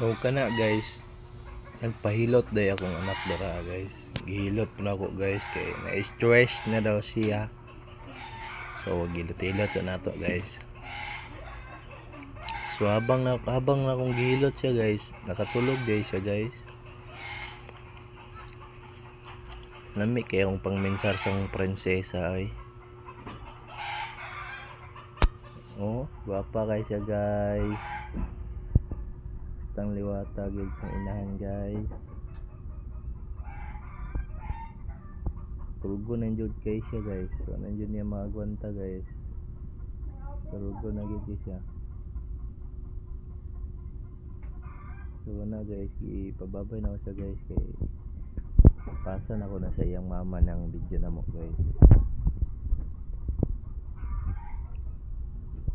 So kana guys, nagpahilot day akong anak dira guys. Gihilot po na ako guys kay na-stress na daw siya. So gilot-hilot sa nato guys. So habang na akong gihilot siya guys, nakatulog guys siya guys. Nami kay akong pangmensar sa akong prinsesa ay. Oh, guwapa kay siya guys. Bastang liwata gid sa inahan guys. Turugo na jud kay siya guys. So nandiyo niya maagwanta guys. Turugo na gid siya. So na guys, ipababay na ako siya guys kay pasan ako na sa iyang mama ng video na mo guys.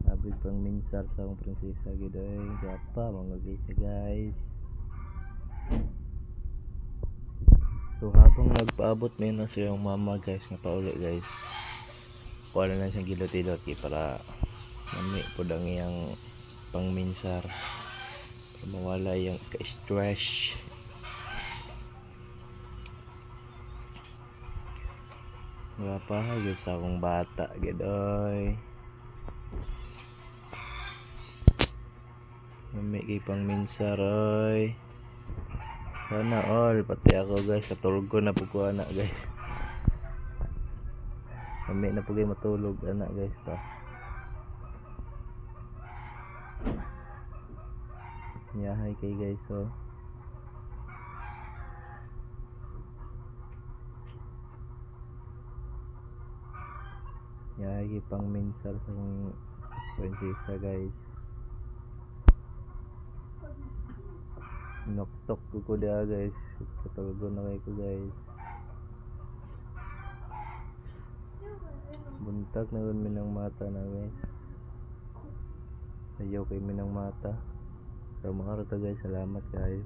Abig pang minsar sa akong prinsesa gid ay gapa mga siya guys. So habang nagpaabot may na sa iyang mama guys nga pauli guys. Kuha na siyang gilot-ilot para mami po ang iyang pangminsar para mawala yung ka-stress. Gapa gid sa akong bata gid oy. Mami kay pangminsar oy. Sana all pati ako guys katulog ko na po ko anak guys. Mami na po kayo matulog anak guys pa. Yahay kay guys oh. Yahay pang minsar sa prinsesa guys. Noktok ko dia guys. Katulog na kayo ko guys. Buntag na rin minang mata na guys. Ayaw kay minang mata. So mga guys, salamat guys.